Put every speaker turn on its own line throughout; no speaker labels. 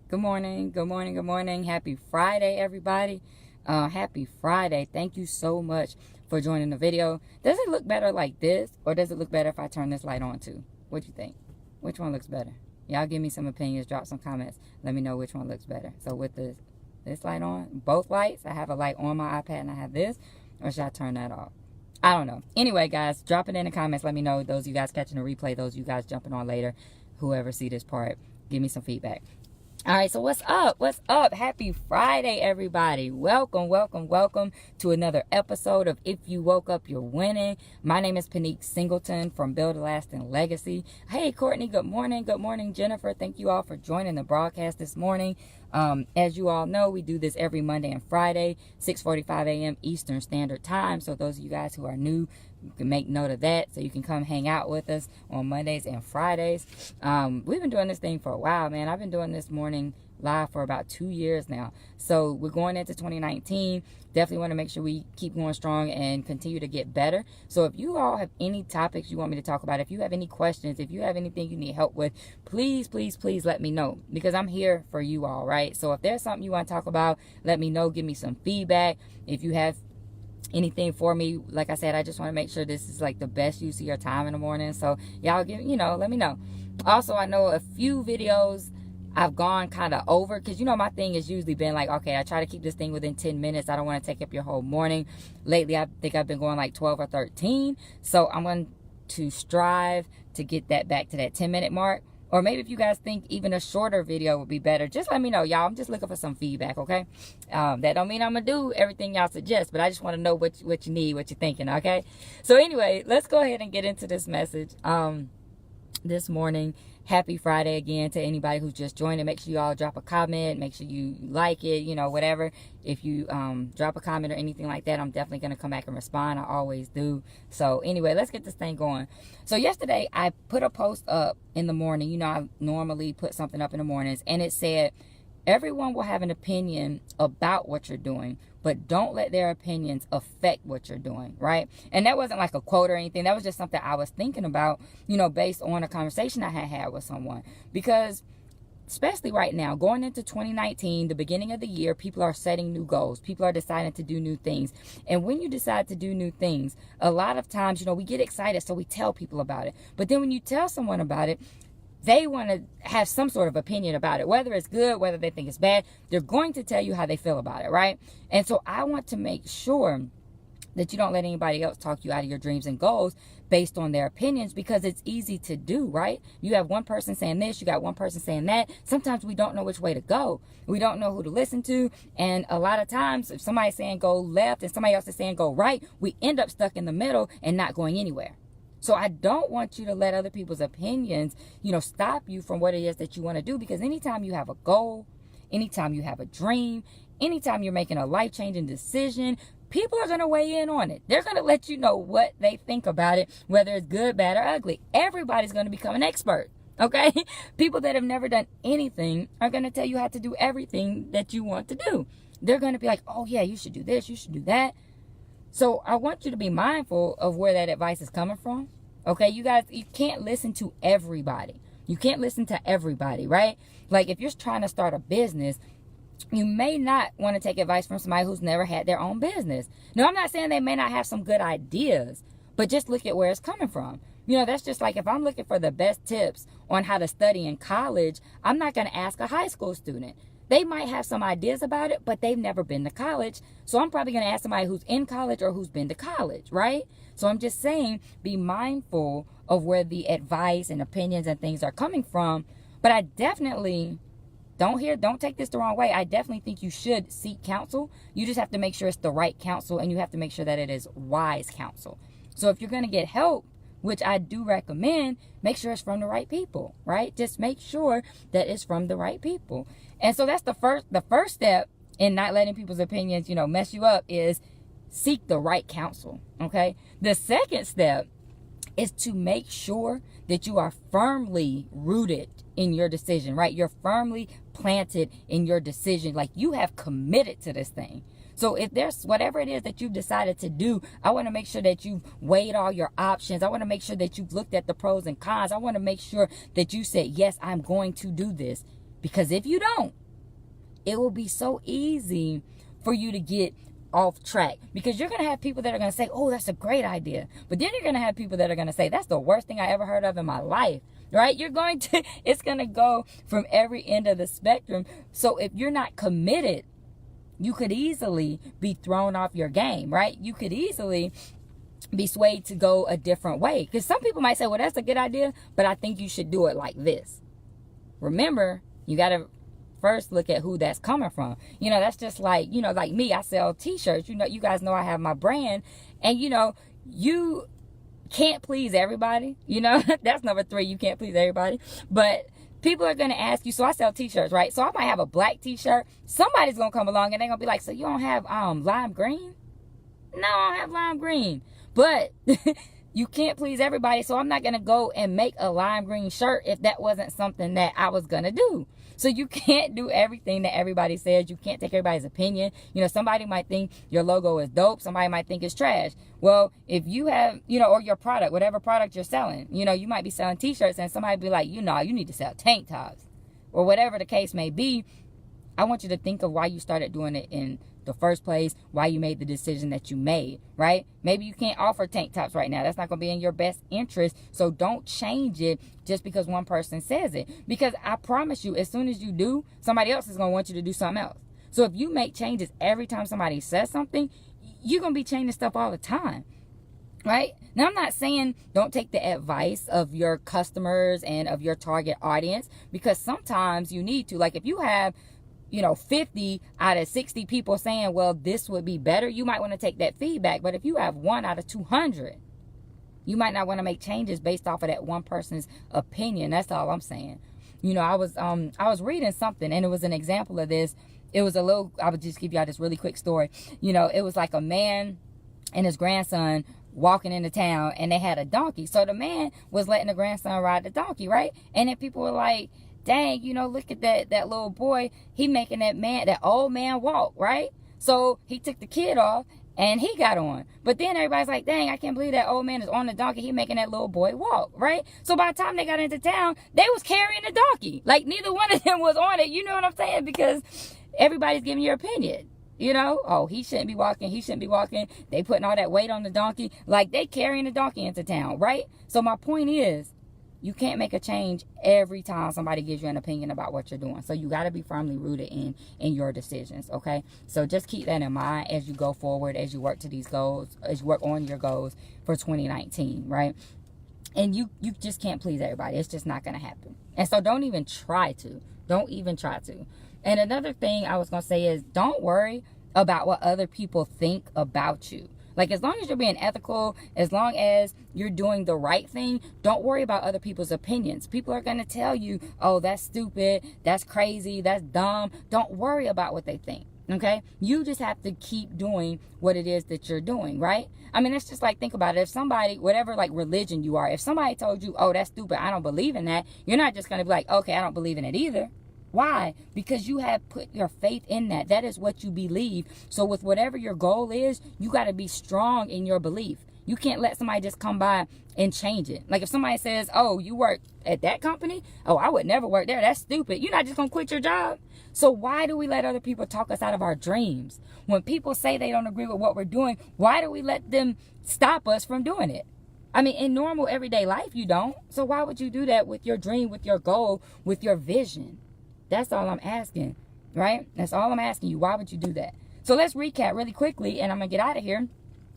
Good morning, good morning, good morning. Happy Friday, everybody. Happy Friday. Thank you so much for joining the video. Does it look better like this, or does it look better if I turn this light on too? What do you think? Which one looks better? Y'all give me some opinions, drop some comments. Let me know which one looks better. So with this light on, both lights, I have a light on my iPad and I have this, or should I turn that off? I don't know. Anyway, guys, drop it in the comments. Let me know. Those of you guys catching the replay, those of you guys jumping on later, whoever see this part, give me some feedback. All right, so what's up? What's up? Happy Friday, everybody. Welcome, welcome, welcome to another episode of If You Woke Up, You're Winning. My name is Pinique Singleton from Build a Lasting Legacy. Hey, Courtney, good morning. Good morning, Jennifer. Thank you all for joining the broadcast this morning. As you all know, we do this every Monday and Friday, 6:45 a.m. Eastern Standard Time. So those of you guys who are new, you can make note of that so you can come hang out with us on Mondays and Fridays. We've been doing this thing for a while, man. I've been doing this morning live for about 2 years now. So we're going into 2019. Definitely want to make sure we keep going strong and continue to get better. So if you all have any topics you want me to talk about, if you have any questions, if you have anything you need help with, please, please, please let me know, because I'm here for you all, right? So if there's something you want to talk about, let me know. Give me some feedback. If you have anything for me, like I said, I just want to make sure this is like the best use of your time in the morning. So y'all let me know. Also, I know a few videos I've gone kind of over, because my thing has usually been like, okay, I try to keep this thing within 10 minutes. I don't want to take up your whole morning. Lately, I think I've been going like 12 or 13. So I'm going to strive to get that back to that 10-minute mark. Or maybe if you guys think even a shorter video would be better, just let me know, y'all. I'm just looking for some feedback, okay? That don't mean I'm going to do everything y'all suggest, but I just want to know what you need, what you're thinking, okay? So anyway, let's go ahead and get into this message this morning. Happy Friday again to anybody who's just joining. Make sure you all drop a comment. Make sure you like it, whatever. If you drop a comment or anything like that, I'm definitely going to come back and respond. I always do. So anyway, let's get this thing going. So yesterday, I put a post up in the morning. I normally put something up in the mornings, and it said, everyone will have an opinion about what you're doing, but don't let their opinions affect what you're doing, right? And that wasn't like a quote or anything. That was just something I was thinking about, based on a conversation I had with someone. Because especially right now, going into 2019, the beginning of the year, people are setting new goals. People are deciding to do new things. And when you decide to do new things, a lot of times, we get excited, so we tell people about it. But then when you tell someone about it, they want to have some sort of opinion about it, whether it's good, whether they think it's bad. They're going to tell you how they feel about it, right? And so I want to make sure that you don't let anybody else talk you out of your dreams and goals based on their opinions, because it's easy to do, right? You have one person saying this, you got one person saying that. Sometimes we don't know which way to go. We don't know who to listen to. And a lot of times, if somebody's saying go left and somebody else is saying go right, we end up stuck in the middle and not going anywhere. So I don't want you to let other people's opinions, stop you from what it is that you want to do. Because anytime you have a goal, anytime you have a dream, anytime you're making a life-changing decision, people are going to weigh in on it. They're going to let you know what they think about it, whether it's good, bad, or ugly. Everybody's going to become an expert, okay? People that have never done anything are going to tell you how to do everything that you want to do. They're going to be like, oh, yeah, you should do this, you should do that. So I want you to be mindful of where that advice is coming from. Okay, you guys, you can't listen to everybody. You can't listen to everybody, right? Like if you're trying to start a business, you may not want to take advice from somebody who's never had their own business. Now, I'm not saying they may not have some good ideas, but just look at where it's coming from. That's just like if I'm looking for the best tips on how to study in college, I'm not going to ask a high school student. They might have some ideas about it, but they've never been to college. So I'm probably going to ask somebody who's in college or who's been to college, right? So I'm just saying, be mindful of where the advice and opinions and things are coming from. But I definitely don't take this the wrong way. I definitely think you should seek counsel. You just have to make sure it's the right counsel, and you have to make sure that it is wise counsel. So if you're going to get help, which I do recommend, make sure it's from the right people, right? Just make sure that it's from the right people. And so that's the first step in not letting people's opinions, mess you up, is seek the right counsel, okay? The second step is to make sure that you are firmly rooted in your decision, right? You're firmly planted in your decision. Like you have committed to this thing. So if there's whatever it is that you've decided to do, I want to make sure that you've weighed all your options. I want to make sure that you've looked at the pros and cons. I want to make sure that you said, yes, I'm going to do this. Because if you don't, it will be so easy for you to get off track, because you're going to have people that are going to say, oh, that's a great idea. But then you're going to have people that are going to say, that's the worst thing I ever heard of in my life, right? It's going to go from every end of the spectrum. So if you're not committed, you could easily be thrown off your game, right? You could easily be swayed to go a different way. Because some people might say, well, that's a good idea, but I think you should do it like this. Remember, you got to first look at who that's coming from. That's just like, like me, I sell t-shirts. You guys know I have my brand, and you can't please everybody. That's number 3. You can't please everybody, but people are going to ask you. So I sell t-shirts, right? So I might have a black t-shirt. Somebody's going to come along and they're going to be like, so you don't have lime green? No, I don't have lime green. But you can't please everybody, so I'm not going to go and make a lime green shirt if that wasn't something that I was going to do. So you can't do everything that everybody says. You can't take everybody's opinion. Somebody might think your logo is dope. Somebody might think it's trash. Well, if you have, or your product, whatever product you're selling, you might be selling t-shirts and somebody be like, you need to sell tank tops or whatever the case may be. I want you to think of why you started doing it in the first place, why you made the decision that you made, right? Maybe you can't offer tank tops right now. That's not going to be in your best interest. So don't change it just because one person says it. Because I promise you, as soon as you do, somebody else is going to want you to do something else. So if you make changes every time somebody says something, you're going to be changing stuff all the time. Right? Now, I'm not saying don't take the advice of your customers and of your target audience, because sometimes you need to. Like if you have 50 out of 60 people saying, well, this would be better, you might want to take that feedback. But if you have 1 out of 200, you might not want to make changes based off of that one person's opinion. That's all I'm saying. I was reading something, and it was an example of this. It was I would just give y'all this really quick story. It was like a man and his grandson walking into town, and they had a donkey. So the man was letting the grandson ride the donkey, right? And then people were like, dang, look at that little boy. He making that old man walk, right? So he took the kid off and he got on. But then everybody's like, dang, I can't believe that old man is on the donkey. He making that little boy walk, right? So by the time they got into town, they was carrying the donkey. Like neither one of them was on it. You know what I'm saying? Because everybody's giving your opinion. Oh, he shouldn't be walking. He shouldn't be walking. They putting all that weight on the donkey. Like they carrying the donkey into town, right? So my point is, you can't make a change every time somebody gives you an opinion about what you're doing. So you got to be firmly rooted in your decisions, okay? So just keep that in mind as you go forward, as you work to these goals, as you work on your goals for 2019, right? And you just can't please everybody. It's just not going to happen. And so don't even try to. Don't even try to. And another thing I was going to say is don't worry about what other people think about you. Like, as long as you're being ethical, as long as you're doing the right thing, don't worry about other people's opinions. People are going to tell you, oh, that's stupid, that's crazy, that's dumb. Don't worry about what they think, okay? You just have to keep doing what it is that you're doing, right? I mean, it's just like, think about it. If somebody, whatever, like, religion you are, if somebody told you, oh, that's stupid, I don't believe in that, you're not just going to be like, okay, I don't believe in it either. Why? Because you have put your faith in that. That is what you believe. So with whatever your goal is, you got to be strong in your belief. You can't let somebody just come by and change it. Like if somebody says, oh, you work at that company? Oh, I would never work there. That's stupid. You're not just going to quit your job. So why do we let other people talk us out of our dreams? When people say they don't agree with what we're doing, why do we let them stop us from doing it? I mean, in normal everyday life, you don't. So why would you do that with your dream, with your goal, with your vision? That's all I'm asking, right? That's all I'm asking you. Why would you do that? So let's recap really quickly, and I'm going to get out of here.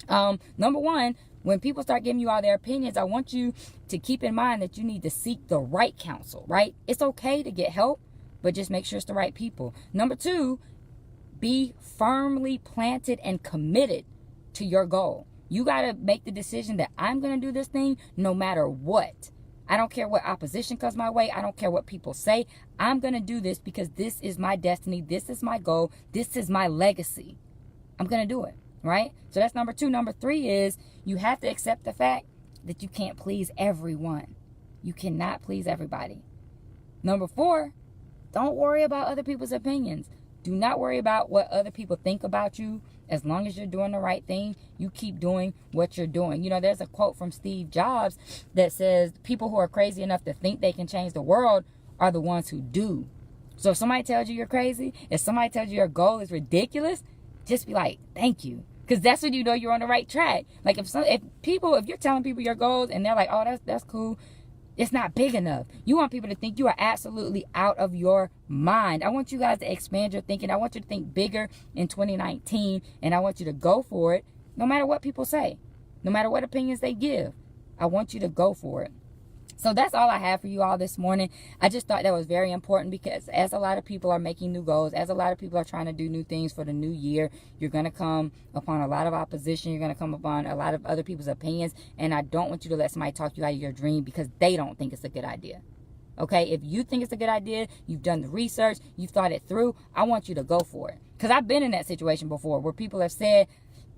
Number one, when people start giving you all their opinions, I want you to keep in mind that you need to seek the right counsel, right? It's okay to get help, but just make sure it's the right people. Number two, be firmly planted and committed to your goal. You got to make the decision that I'm going to do this thing no matter what. I don't care what opposition comes my way. I don't care what people say. I'm going to do this because this is my destiny. This is my goal. This is my legacy. I'm going to do it, right? So that's number two. Number three is you have to accept the fact that you can't please everyone. You cannot please everybody. Number four, don't worry about other people's opinions. Do not worry about what other people think about you. As long as you're doing the right thing, you keep doing what you're doing. You know, there's a quote from Steve Jobs that says, people who are crazy enough to think they can change the world are the ones who do. So if somebody tells you you're crazy, if somebody tells you your goal is ridiculous, just be like, thank you. Because that's when you know you're on the right track. Like if you're telling people your goals and they're like, oh, that's cool, it's not big enough. You want people to think you are absolutely out of your mind. I want you guys to expand your thinking. I want you to think bigger in 2019, and I want you to go for it no matter what people say, no matter what opinions they give. I want you to go for it. So that's all I have for you all this morning. I just thought that was very important because as a lot of people are making new goals, as a lot of people are trying to do new things for the new year, you're going to come upon a lot of opposition. You're going to come upon a lot of other people's opinions. And I don't want you to let somebody talk you out of your dream because they don't think it's a good idea. Okay? If you think it's a good idea, you've done the research, you've thought it through, I want you to go for it. Because I've been in that situation before where people have said,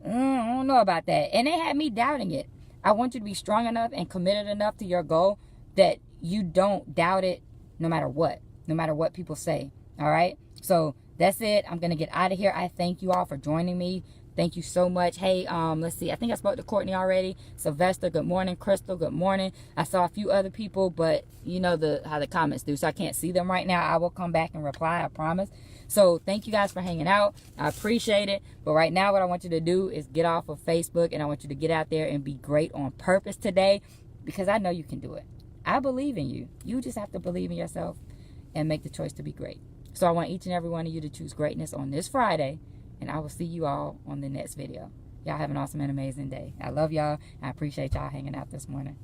I don't know about that. And they had me doubting it. I want you to be strong enough and committed enough to your goal that you don't doubt it no matter what people say. All right. So that's it. I'm going to get out of here. I thank you all for joining me. Thank you so much. Hey, let's see. I think I spoke to Courtney already. Sylvester, good morning. Crystal, good morning. I saw a few other people, but you know how the comments do, so I can't see them right now. I will come back and reply, I promise. So thank you guys for hanging out. I appreciate it. But right now what I want you to do is get off of Facebook, and I want you to get out there and be great on purpose today, because I know you can do it. I believe in you. You just have to believe in yourself and make the choice to be great. So I want each and every one of you to choose greatness on this Friday, and I will see you all on the next video. Y'all have an awesome and amazing day. I love y'all. I appreciate y'all hanging out this morning.